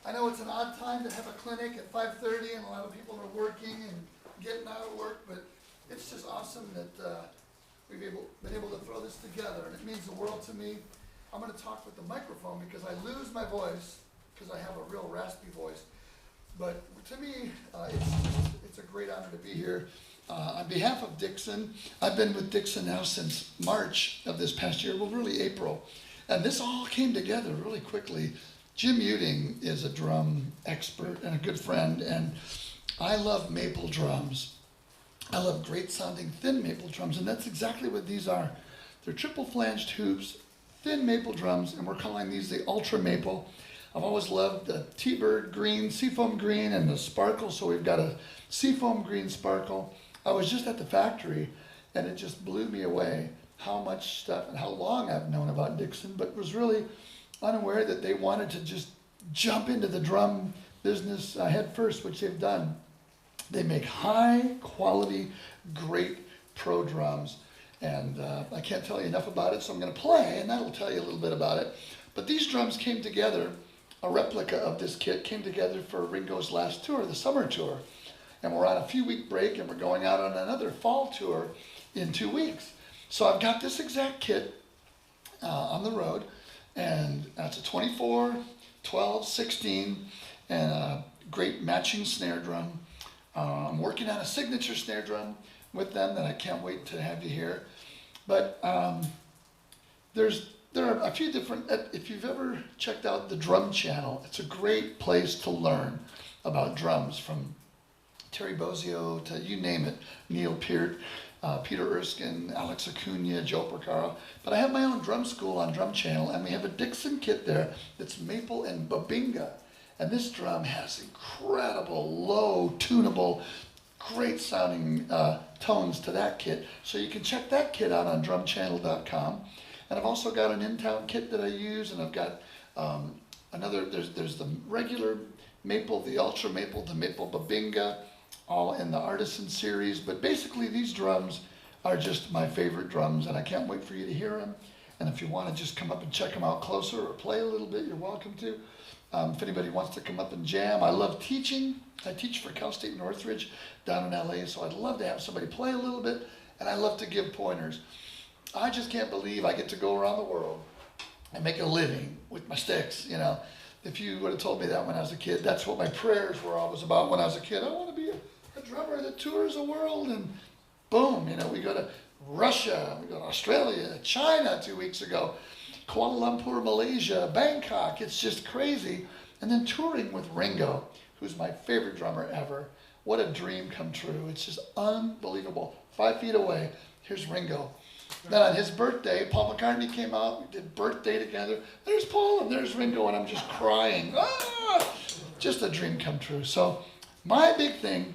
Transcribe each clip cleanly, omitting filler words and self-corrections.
I know it's an odd time to have a clinic at 5:30 and a lot of people are working and getting out of work, but it's just awesome that we've been able to throw this together, and it means the world to me. I'm going to talk with the microphone because I lose my voice because I have a real raspy voice. But to me, it's a great honor to be here. On behalf of Dixon, I've been with Dixon now since March of this past year, well really April. And this all came together really quickly. Jim Uting is a drum expert and a good friend, and I love maple drums. I love great sounding thin maple drums, and that's exactly what these are. They're triple flanged hoops, thin maple drums, and we're calling these the Ultra Maple. I've always loved the T-Bird green, seafoam green, and the sparkle, so we've got a seafoam green sparkle. I was just at the factory, and it just blew me away how much stuff and how long I've known about Dixon, but was really unaware that they wanted to just jump into the drum business head first, which they've done. They make high quality, great pro drums, and I can't tell you enough about it, so I'm going to play, and that'll tell you a little bit about it. But these drums came together, a replica of this kit came together for Ringo's last tour, the summer tour. And we're on a few-week break, and we're going out on another fall tour in 2 weeks. So I've got this exact kit on the road, and that's a 24, 12, 16, and a great matching snare drum. I'm working on a signature snare drum with them that I can't wait to have you hear. But there are a few different, if you've ever checked out the Drum Channel, it's a great place to learn about drums, from Terry Bozzio to you name it, Neil Peart, Peter Erskine, Alex Acuna, Joe Porcaro. But I have my own drum school on Drum Channel, and we have a Dixon kit there that's maple and babinga. And this drum has incredible, low, tunable, great sounding tones to that kit. So you can check that kit out on drumchannel.com. And I've also got an in-town kit that I use, and I've got there's the regular maple, the ultra maple, the maple babinga, all in the artisan series. But basically these drums are just my favorite drums, and I can't wait for you to hear them. And if you want to just come up and check them out closer or play a little bit, you're welcome to. If anybody wants to come up and jam, I love teaching. I teach for Cal State Northridge down in LA, so I'd love to have somebody play a little bit, and I love to give pointers. I just can't believe I get to go around the world and make a living with my sticks, you know. If you would have told me that when I was a kid, that's what my prayers were always about when I was a kid. I want to be a drummer that tours the world, and boom, you know, we go to Russia, we go to Australia, China 2 weeks ago, Kuala Lumpur, Malaysia, Bangkok. It's just crazy. And then touring with Ringo, who's my favorite drummer ever. What a dream come true. It's just unbelievable. 5 feet away, here's Ringo. Then on his birthday, Paul McCartney came out, we did Birthday together. There's Paul and there's Ringo, and I'm just crying. Ah! Just a dream come true. So my big thing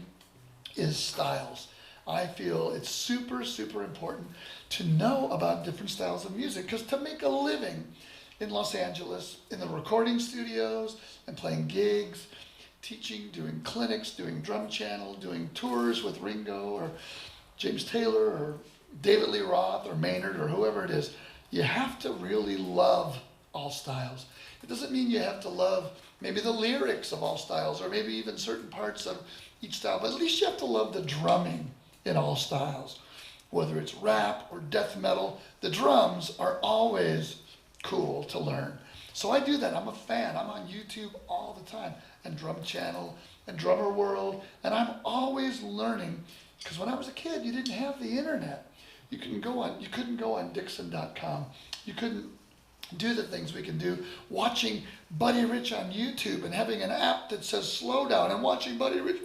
is styles. I feel it's super, super important to know about different styles of music, because to make a living in Los Angeles, in the recording studios and playing gigs, teaching, doing clinics, doing Drum Channel, doing tours with Ringo or James Taylor or David Lee Roth or Maynard or whoever it is, you have to really love all styles. It doesn't mean you have to love maybe the lyrics of all styles or maybe even certain parts of each style, but at least you have to love the drumming in all styles. Whether it's rap or death metal, the drums are always cool to learn. So I do that. I'm a fan. I'm on YouTube all the time, and Drum Channel and Drummer World, and I'm always learning, because when I was a kid, you didn't have the internet. You couldn't go on Dixon.com. You couldn't do the things we can do, watching Buddy Rich on YouTube and having an app that says slow down and watching Buddy Rich.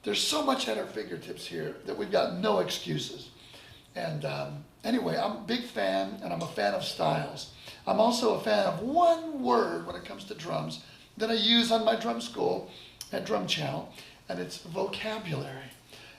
There's so much at our fingertips here that we've got no excuses. And anyway, I'm a big fan, and I'm a fan of styles. I'm also a fan of one word when it comes to drums that I use on my drum school at Drum Channel, and it's vocabulary.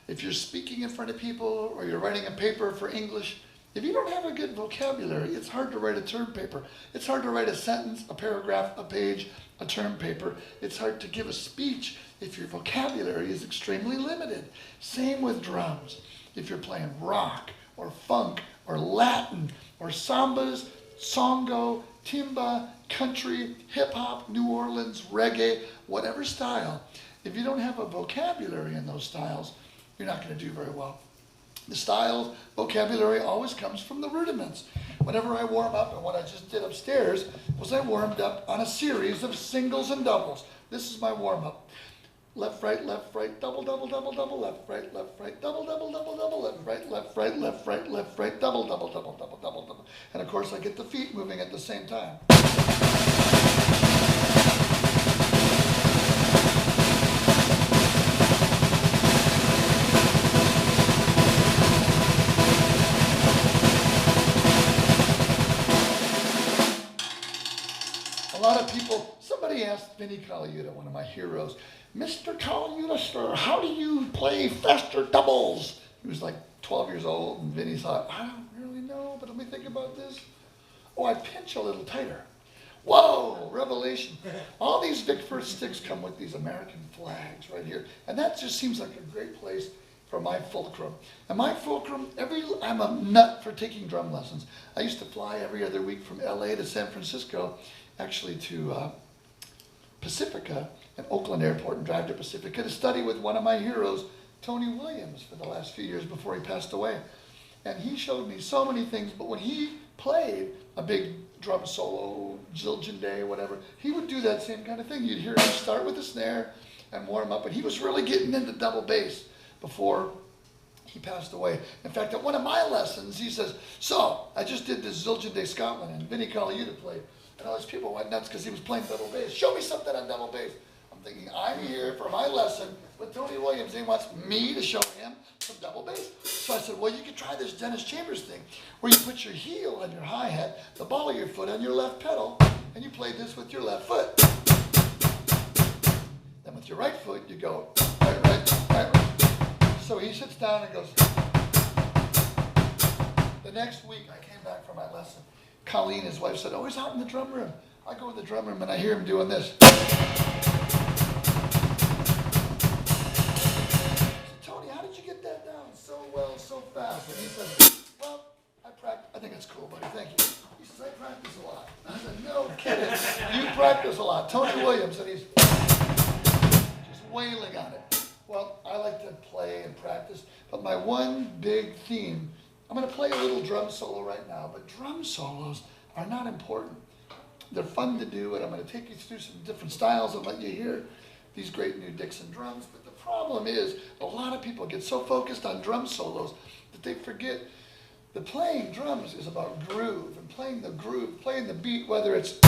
If you're speaking in front of people or you're writing a paper for English, if you don't have a good vocabulary, it's hard to write a term paper. It's hard to write a sentence, a paragraph, a page, a term paper. It's hard to give a speech if your vocabulary is extremely limited. Same with drums. If you're playing rock or funk or Latin or sambas songo, timba, country, hip-hop, New Orleans, reggae, whatever style. If you don't have a vocabulary in those styles, you're not going to do very well. The style vocabulary always comes from the rudiments. Whenever I warm up, and what I just did upstairs was I warmed up on a series of singles and doubles. This is my warm-up. Left, right, double, double, double, double, left, right, double, double, double, double, left, right, double, double, double, double, double, double. And of course I get the feet moving at the same time. A lot of people, somebody asked Vinny Colaiuta, one of my heroes, Mr. Colaiuta, sir, how do you play faster doubles? He was like 12 years old, and Vinny thought, I don't really know, but let me think about this. Oh, I pinch a little tighter. Whoa, revelation. All these Vic First sticks come with these American flags right here. And that just seems like a great place for my fulcrum. And my fulcrum, I'm a nut for taking drum lessons. I used to fly every other week from LA to San Francisco, actually to Pacifica and Oakland Airport, and drive to Pacifica to study with one of my heroes, Tony Williams, for the last few years before he passed away. And he showed me so many things, but when he played a big drum solo, Zildjian Day, whatever, he would do that same kind of thing. You'd hear him start with a snare and warm up, and he was really getting into double bass before he passed away. In fact, at one of my lessons, he says, so, I just did this Zildjian Day Scotland, and Vinny Colaiuta played, and all these people went nuts because he was playing double bass. Show me something on double bass. I'm thinking, I'm here for my lesson with Tony Williams, and he wants me to show him some double bass. So I said, well, you could try this Dennis Chambers thing, where you put your heel on your hi-hat, the ball of your foot on your left pedal, and you play this with your left foot. Then with your right foot, you go right, right, right, right. So he sits down and goes. The next week, I came back from my lesson. Colleen, his wife, said, oh, he's out in the drum room. I go in the drum room, and I hear him doing this. So well, so fast. And he said, well, I practice. I think it's cool, buddy. Thank you. He says, I practice a lot. I said, no kidding. You practice a lot. Tony Williams, and he's just wailing on it. Well, I like to play and practice, but my one big theme, I'm going to play a little drum solo right now, but drum solos are not important. They're fun to do, and I'm going to take you through some different styles and let you hear these great new Dixon drums. But the problem is, a lot of people get so focused on drum solos that they forget that playing drums is about groove, and playing the groove, playing the beat, whether it's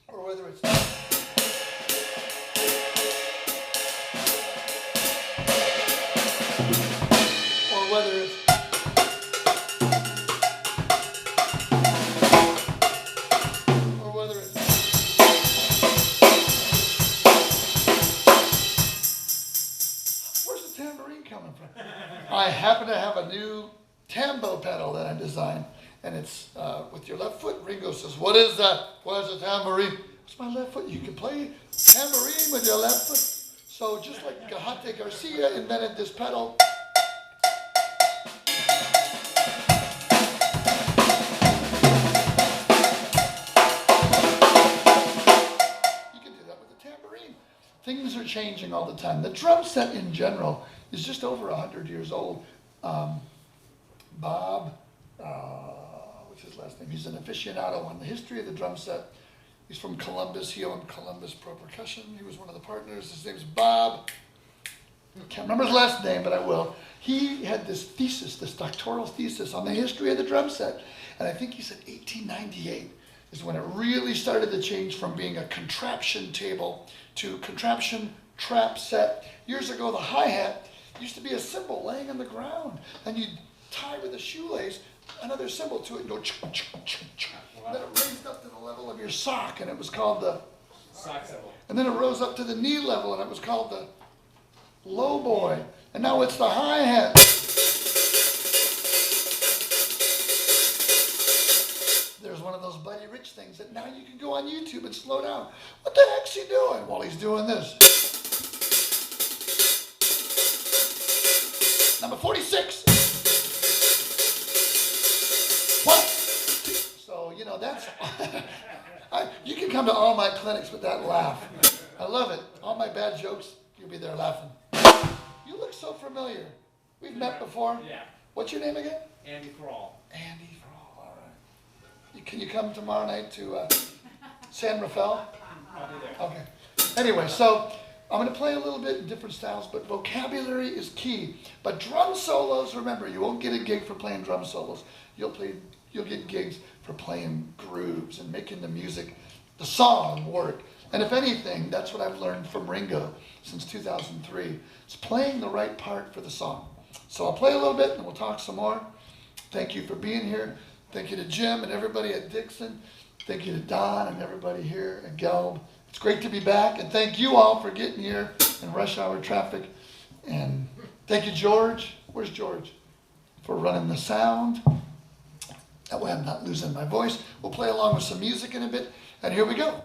or whether it's or whether it's I happen to have a new tambo pedal that I designed, and it's with your left foot. Ringo says, what is that? Where's the tambourine? It's my left foot. You can play tambourine with your left foot. So just like Gahate Garcia invented this pedal, you can do that with the tambourine. Things are changing all the time. The drum set in general is just over 100 years old. Bob, what's his last name? He's an aficionado on the history of the drum set. He's from Columbus. He owned Columbus Pro Percussion. He was one of the partners. His name's Bob. I can't remember his last name, but I will. He had this thesis, this doctoral thesis on the history of the drum set. And I think he said 1898 is when it really started to change from being a contraption table to contraption trap set. Years ago, the hi-hat used to be a cymbal laying on the ground, and you'd tie with a shoelace another cymbal to it and go ch-ch-ch-ch. And then it raised up to the level of your sock, and it was called the sock cymbal. And then it rose up to the knee level, and it was called the low boy. And now it's the hi-hat. There's one of those Buddy Rich things that now you can go on YouTube and slow down. What the heck's he doing? Well, he's doing this. Number 46. What? So, you know, that's, you can come to all my clinics with that laugh. I love it. All my bad jokes, you'll be there laughing. You look so familiar. We've met before. Yeah. What's your name again? Andy Thrall. Andy Thrall, all right. Can you come tomorrow night to San Rafael? I'll be there. Okay. Anyway, so I'm going to play a little bit in different styles, but vocabulary is key. But drum solos, remember, you won't get a gig for playing drum solos. You'll get gigs for playing grooves and making the music, the song work. And if anything, that's what I've learned from Ringo since 2003. It's playing the right part for the song. So I'll play a little bit and we'll talk some more. Thank you for being here. Thank you to Jim and everybody at Dixon. Thank you to Don and everybody here at Gelb. It's great to be back. And thank you all for getting here in rush hour traffic. And thank you, George. Where's George? For running the sound. That way I'm not losing my voice. We'll play along with some music in a bit. And here we go.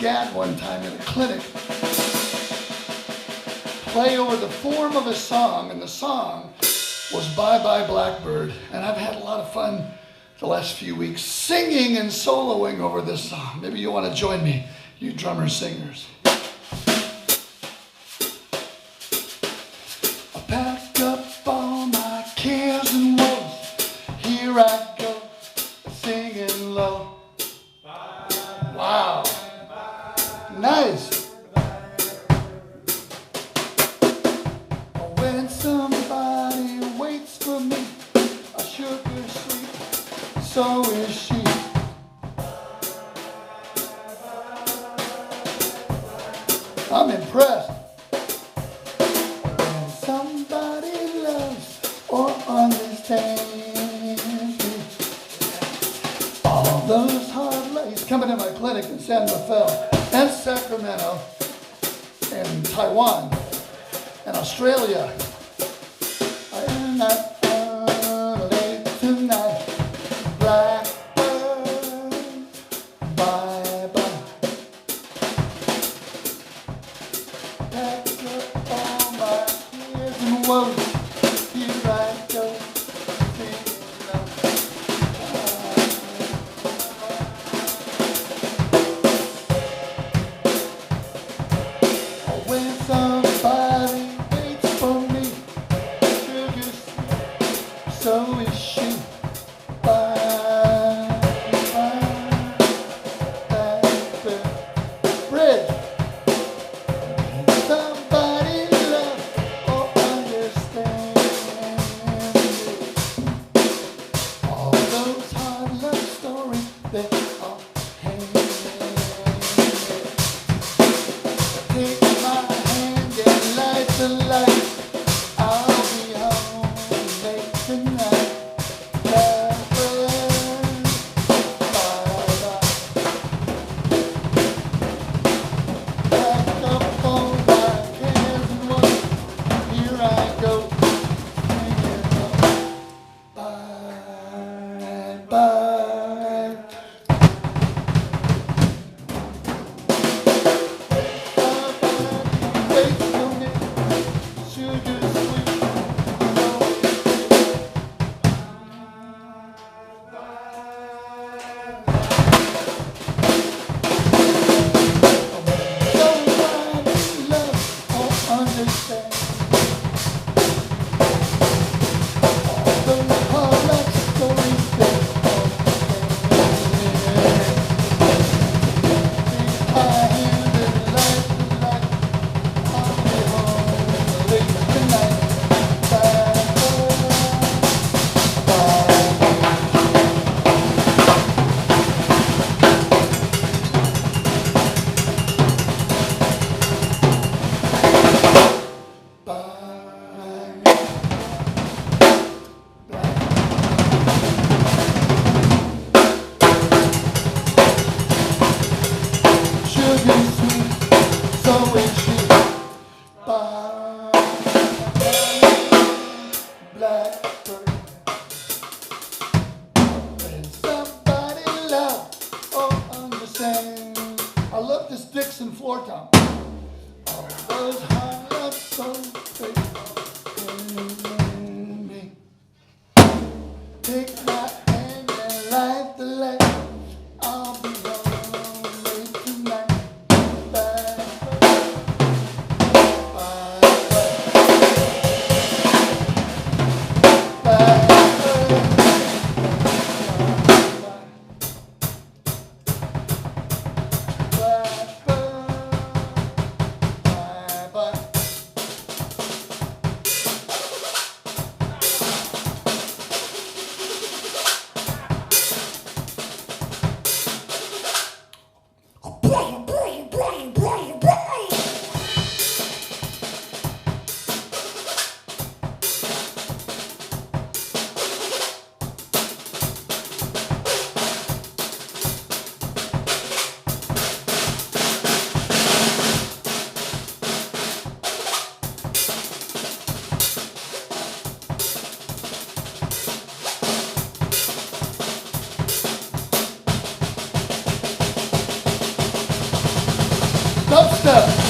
dad one time in a clinic play over the form of a song, and the song was Bye Bye Blackbird. And I've had a lot of fun the last few weeks singing and soloing over this song. Maybe you want to join me, you drummers, singers. I packed up all my cares and woes. Here I go, singing low. Wow. Nice. When somebody waits for me, a sugar sweet, so is she. I'm impressed. When somebody loves or understands me, all those hard lays coming in my clinic in San Rafael and Sacramento and Taiwan and Australia. I am not late tonight. Blackbird, bye bye. Pack up all my fears and woes. Here I go. When somebody waits for me, sugar sweet, so is she. Bye, bye, blackbird. Bridge. When somebody loves or understands me, all those hard love stories, they all hang. Take my hand and light the light. I'll be home late tonight. Blackbird, bye bye. Pack up all my cares and woes. Here I go, singing low. Bye bye. Wait for me, sugar sweet, somebody love or understand. All those hard love stories they all hang. Take my hand and light the light. I'll be home late tonight. Blackbird, bye. Sugar sweet, so is she. Bye, blackbird. When somebody love or understand. I love this Dixon floor tom. All those hard love songs they bring me. Take my hand and light the light. I'll be home late tonight. Blackbird, bye bye. Blackbird, bye bye. Blackbird, bye bye. dubstep.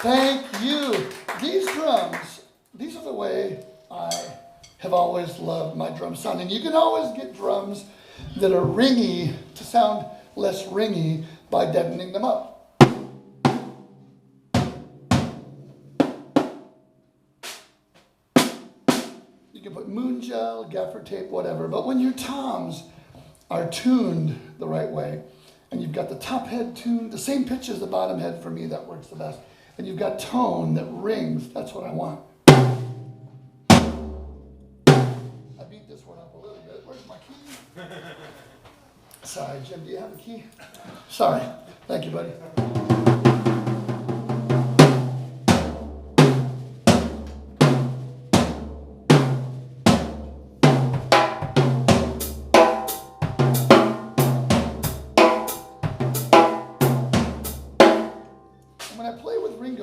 Thank you. These drums, these are the way I have always loved my drum sound. And you can always get drums that are ringy to sound less ringy by deadening them up. You can put moon gel, gaffer tape, whatever. But when your toms are tuned the right way, and you've got the top head tuned, the same pitch as the bottom head, for me that works the best. And you've got tone that rings, that's what I want. I beat this one up a little bit. Where's my key? Sorry, Jim, do you have a key? Sorry. Thank you, buddy.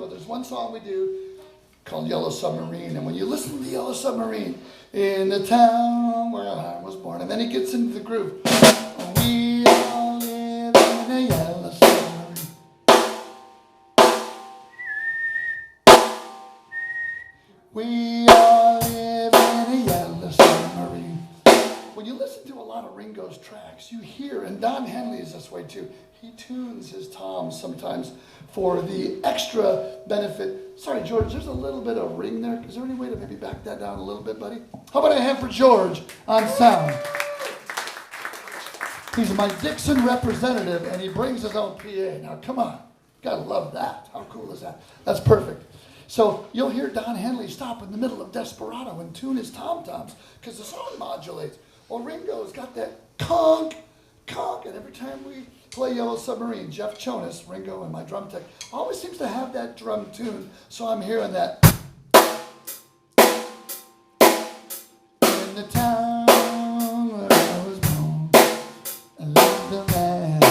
There's one song we do called Yellow Submarine, and when you listen to the Yellow Submarine, in the town where I was born, and then it gets into the groove. We all live in a yellow submarine. We all live in a yellow submarine. When you listen to a lot of Ringo's tracks, you hear, and Don Henley is this way too, he tunes his toms sometimes for the extra benefit. Sorry, George, there's a little bit of ring there. Is there any way to maybe back that down a little bit, buddy? How about a hand for George on sound? He's my Dixon representative, and he brings his own PA. Now, come on. Gotta love that. How cool is that? That's perfect. So you'll hear Don Henley stop in the middle of Desperado and tune his tom-toms because the song modulates. Well, Ringo's got that conk, conk, and every time we play Yellow Submarine, Jeff Jonas, Ringo and my drum tech, always seems to have that drum tune, so I'm hearing that. In the town where I was born, I loved the man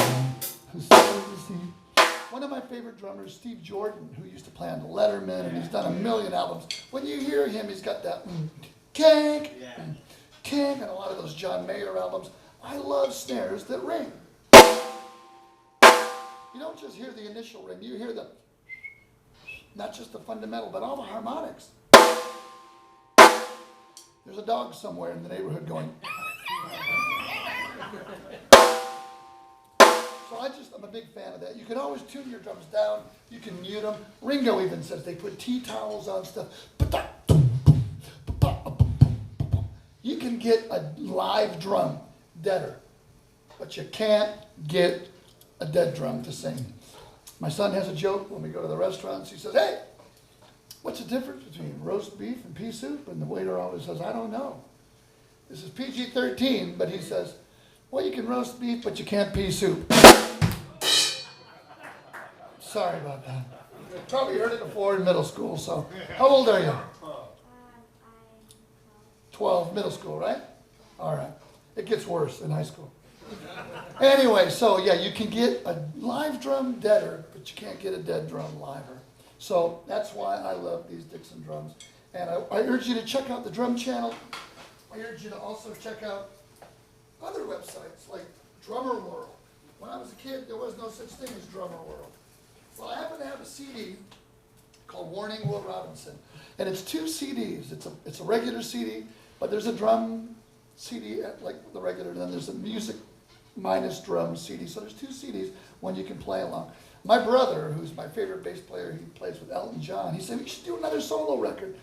who sold the sea. One of my favorite drummers, Steve Jordan, who used to play on Letterman, and he's done a million albums. When you hear him, he's got that kank, kank, and a lot of those John Mayer albums. I love snares that ring. You don't just hear the initial ring, you hear the, not just the fundamental, but all the harmonics. There's a dog somewhere in the neighborhood going. So I'm a big fan of that. You can always tune your drums down. You can mute them. Ringo even says they put tea towels on stuff. You can get a live drum deader, but you can't get a dead drum to sing. My son has a joke when we go to the restaurants. He says, "Hey, what's the difference between roast beef and pea soup?" And the waiter always says, "I don't know. This is PG-13, but he says, well, you can roast beef, but you can't pea soup." Sorry about that. Probably heard it before in middle school, so. How old are you? 12, middle school, right? All right. It gets worse in high school. Anyway, so yeah, you can get a live drum deader, but you can't get a dead drum liver. So that's why I love these Dixon drums. And I urge you to check out the drum channel. I urge you to also check out other websites like Drummer World. When I was a kid, there was no such thing as Drummer World. Well, I happen to have a CD called Warning Will Robinson, and it's 2 CDs. It's a regular CD, but there's a drum CD like the regular, and then there's a music minus drum CD. So there's 2 CDs, one you can play along. My brother, who's my favorite bass player, he plays with Elton John. He said, "We should do another solo record."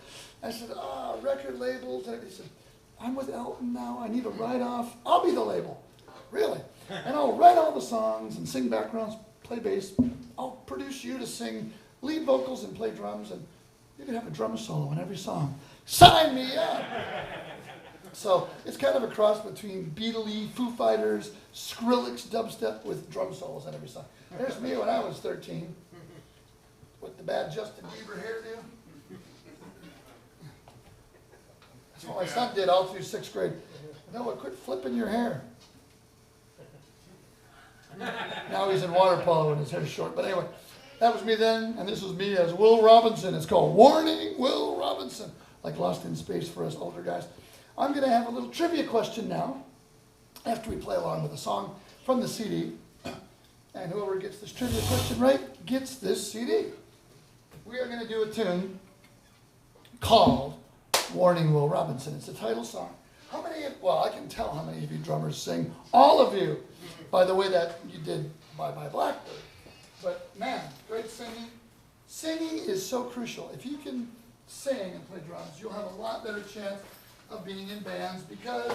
I said, record labels. And he said, "I'm with Elton now. I need a write-off. I'll be the label." Really? "And I'll write all the songs and sing backgrounds, play bass. I'll produce you to sing lead vocals and play drums, and you can have a drum solo in every song. Sign me up!" So it's kind of a cross between Beatle-y, Foo Fighters, Skrillex dubstep with drum solos in every song. There's me when I was 13 with the bad Justin Bieber hairdo. That's what my son did all through 6th grade. "Noah, quit flipping your hair." Now he's in water polo and his hair's short. But anyway, that was me then, and this was me as Will Robinson. It's called Warning Will Robinson, like Lost in Space for us older guys. I'm going to have a little trivia question now, after we play along with a song from the CD. And whoever gets this trivia question right gets this CD. We are going to do a tune called Warning Will Robinson. It's a title song. How many I can tell how many of you drummers sing. All of you, by the way that you did Bye Bye Blackbird. But man, great singing. Singing is so crucial. If you can sing and play drums, you'll have a lot better chance of being in bands, because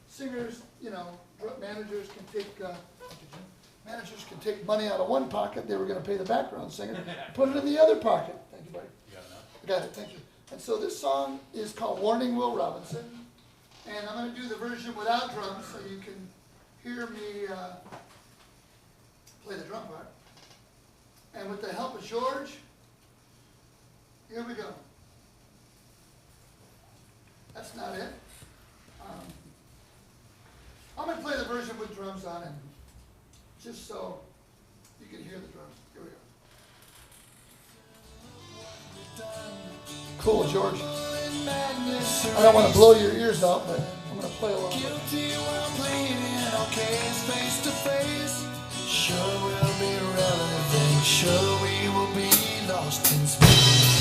singers, managers can take money out of one pocket. They were going to pay the background singer, put it in the other pocket. Thank you, buddy. I got it. Thank you. And so this song is called Warning Will Robinson, and I'm going to do the version without drums so you can hear me play the drum part. And with the help of George, here we go. That's not it. I'm going to play the version with drums on it, just so you can hear the drums. Here we go. Cool, George. I don't want to blow your ears out, but I'm going to play along. Guilty while pleading, okay, face to face. Sure we'll be relevant, sure we will be lost in space.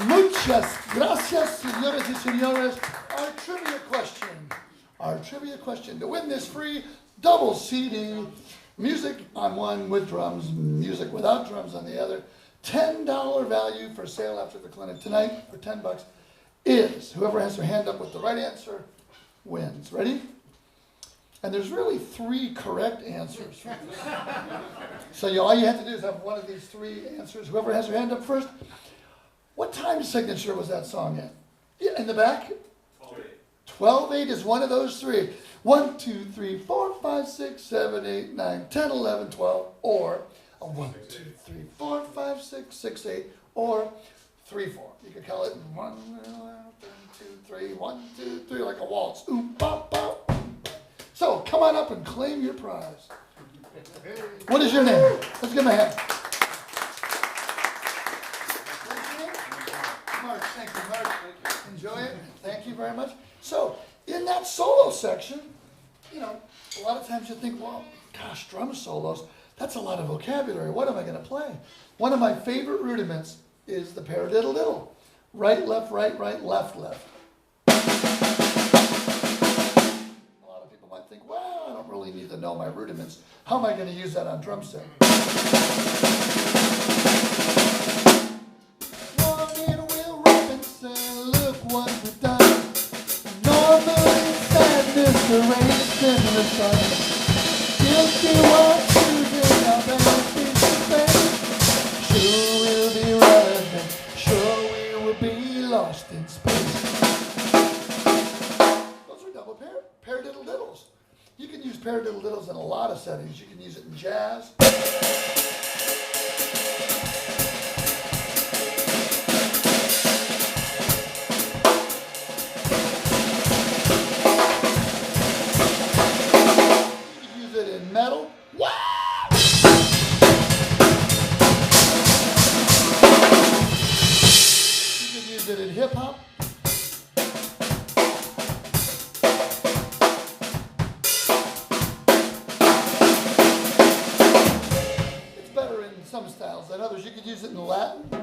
Muchas gracias, señores y señores. Our trivia question. To win this free double CD, music on one with drums, music without drums on the other, $10 value for sale after the clinic tonight for $10 is whoever has their hand up with the right answer wins. Ready? And there's really 3 correct answers. So all you have to do is have one of these 3 answers. Whoever has their hand up first. What time signature was that song in? Yeah, in the back? 12/8 is one of those 3. 1, 2, 3, 4, 5, 6, 7, 8, 9, 10, 11, 12, or a 1, 2, 3, 4, 5, 6, 6, 8, or 3, 4. You could call it 1, 2, 3, 1, 2, 3, like a waltz. Oop, bop, bop. So come on up and claim your prize. What is your name? Let's give him a hand. Mark, thank you, Mark. Enjoy it. Thank you very much. So, in that solo section, a lot of times you think, well, gosh, drum solos, that's a lot of vocabulary. What am I going to play? One of my favorite rudiments is the paradiddle-diddle. Right, left, left, left. A lot of people might think, well, I don't really need to know my rudiments. How am I going to use that on drum set? What we've done. Normally sadness erased in the sun. Guilty while choosing our benefits to face. Sure we'll be relevant. Sure we will be lost in space. Those are double pair. paradiddles in a lot of settings. You can use it in jazz. You can use it in metal. Wow! You can use it in hip hop. Some styles than others. You could use it in Latin. You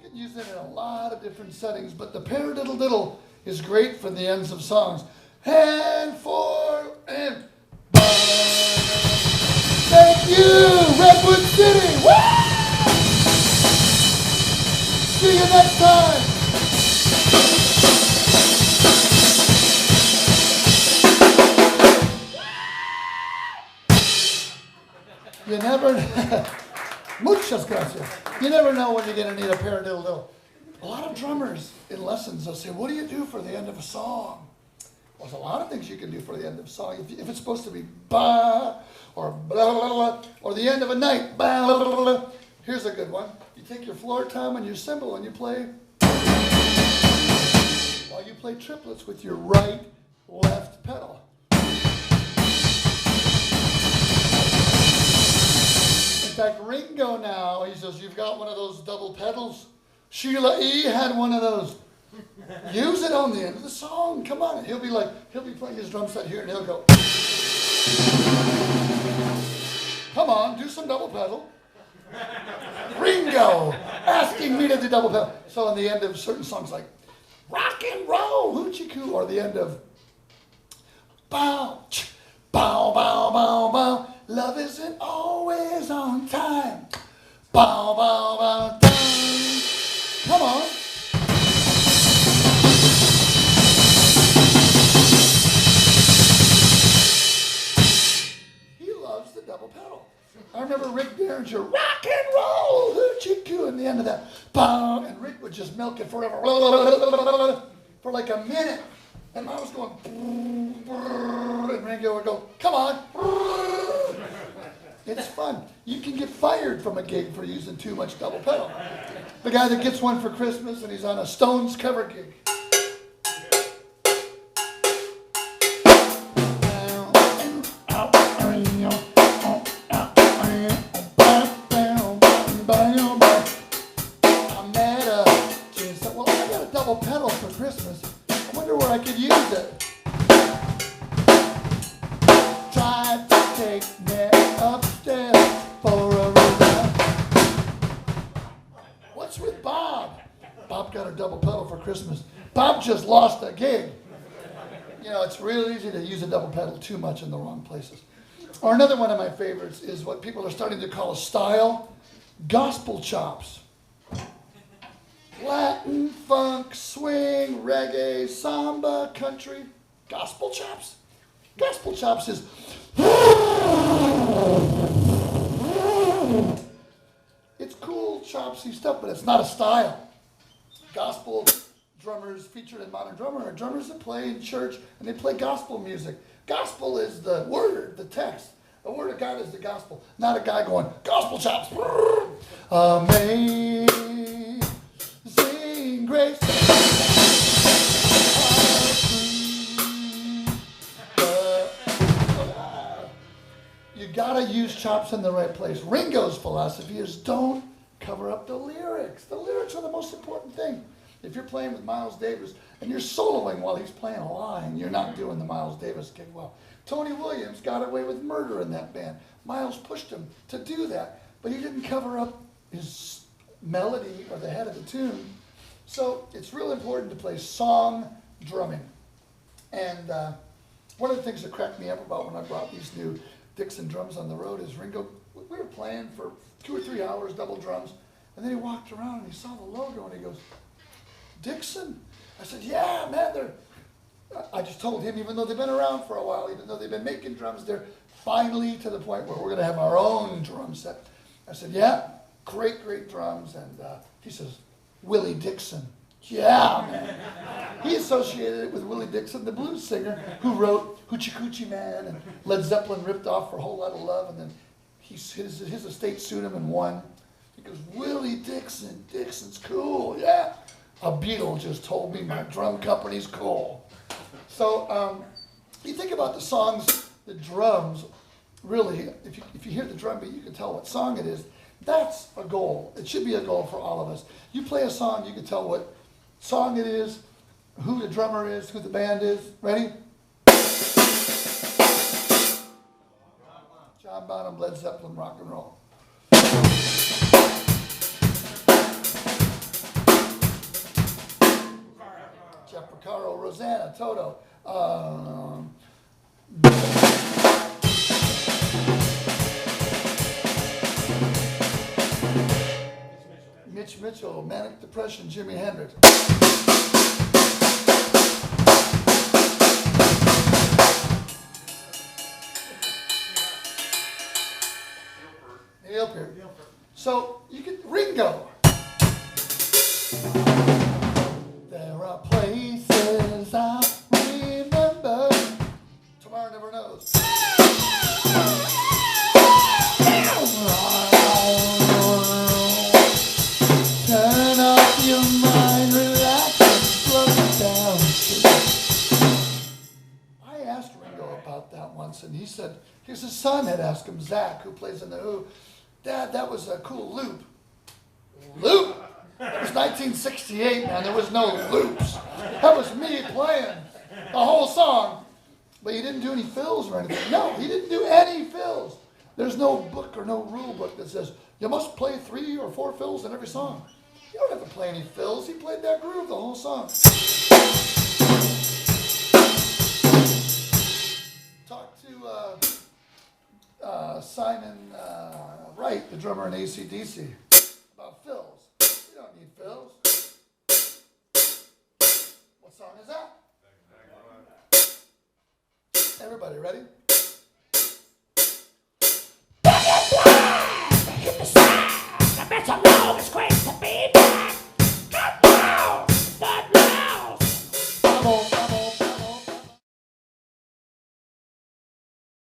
can use it in a lot of different settings, but the paradiddle diddle is great for the ends of songs. And for and by. Thank you, Redwood City. Woo! See you next time. You never, muchas gracias. You never know when you're going to need a paradiddle diddle. A lot of drummers in lessons will say, what do you do for the end of a song? Well, there's a lot of things you can do for the end of a song. If it's supposed to be ba or blah, blah, blah, or the end of a night, blah, blah, blah, blah. Here's a good one. You take your floor tom and your cymbal and you play, while you play triplets with your right, left pedal. In fact, Ringo now, he says, you've got one of those double pedals. Sheila E. had one of those. Use it on the end of the song. Come on. He'll be playing his drum set here and he'll go, come on, do some double pedal. Ringo asking me to do double pedal. So on the end of certain songs like rock and roll, hoochie coo, or the end of bow, bow, bow, bow, bow, love isn't always on time. Bow, bow, bow, down. Come on. He loves the double pedal. I remember Rick Derringer, rock and roll, hoochie coo, and the end of that, bow, and Rick would just milk it forever, for like a minute. And I was going, and Ringo would go, come on. It's fun. You can get fired from a gig for using too much double pedal. The guy that gets one for Christmas and he's on a Stones cover gig. Pedal for Christmas. I wonder where I could use it. Tried to take me upstairs for a ride. What's with Bob? Bob got a double pedal for Christmas. Bob just lost a gig. You know, it's real easy to use a double pedal too much in the wrong places. Or another one of my favorites is what people are starting to call a style, gospel chops. Latin, funk, swing, reggae, samba, country, gospel chops. Gospel chops is it's cool, chopsy stuff, but it's not a style. Gospel drummers featured in Modern Drummer are drummers that play in church and they play gospel music. Gospel is the word, the text. The word of God is the gospel, not a guy going, gospel chops. Amazing grace. You gotta use chops in the right place. Ringo's philosophy is don't cover up the lyrics. The lyrics are the most important thing. If you're playing with Miles Davis and you're soloing while he's playing a line, you're not doing the Miles Davis gig well. Tony Williams got away with murder in that band. Miles pushed him to do that, but he didn't cover up his melody or the head of the tune. So it's real important to play song drumming. And one of the things that cracked me up about when I brought these new Dixon drums on the road is Ringo, we were playing for 2 or 3 hours, double drums, and then he walked around and he saw the logo and he goes, Dixon? I said, yeah, man, I just told him, even though they've been around for a while, even though they've been making drums, they're finally to the point where we're going to have our own drum set. I said, yeah, great, great drums. And he says, Willie Dixon. Yeah, man. He associated it with Willie Dixon, the blues singer, who wrote Hoochie Coochie Man, and Led Zeppelin ripped off for a Whole Lot of Love, and then his estate sued him and won. He goes, Willie Dixon, Dixon's cool, yeah. A Beatle just told me my drum company's cool. So you think about the songs, the drums, really, if you hear the drum beat, you can tell what song it is. That's a goal. It should be a goal for all of us. You play a song, you can tell what song it is, who the drummer is, who the band is. Ready? John Bonham, Led Zeppelin, rock and roll. Jeff Porcaro, Rosanna, Toto. Mitch Mitchell, Manic Depression, Jimi Hendrix. Neil Peart. So you can Ringo. There are places I remember. Tomorrow never knows. Turn off your mind, relax and slow it down. I asked Ringo about that once, and he said, his son had asked him, Zach, who plays in the Who, Dad, that was a cool loop. Loop? It was 1968, man. There was no loops. That was me playing the whole song. But he didn't do any fills or anything. No, he didn't do any fills. There's no book or no rule book that says you must play 3 or 4 fills in every song. You don't have to play any fills. He played that groove the whole song. Talk to Simon Wright, the drummer in AC/DC, about fills. You don't need fills. What song is that? Everybody ready?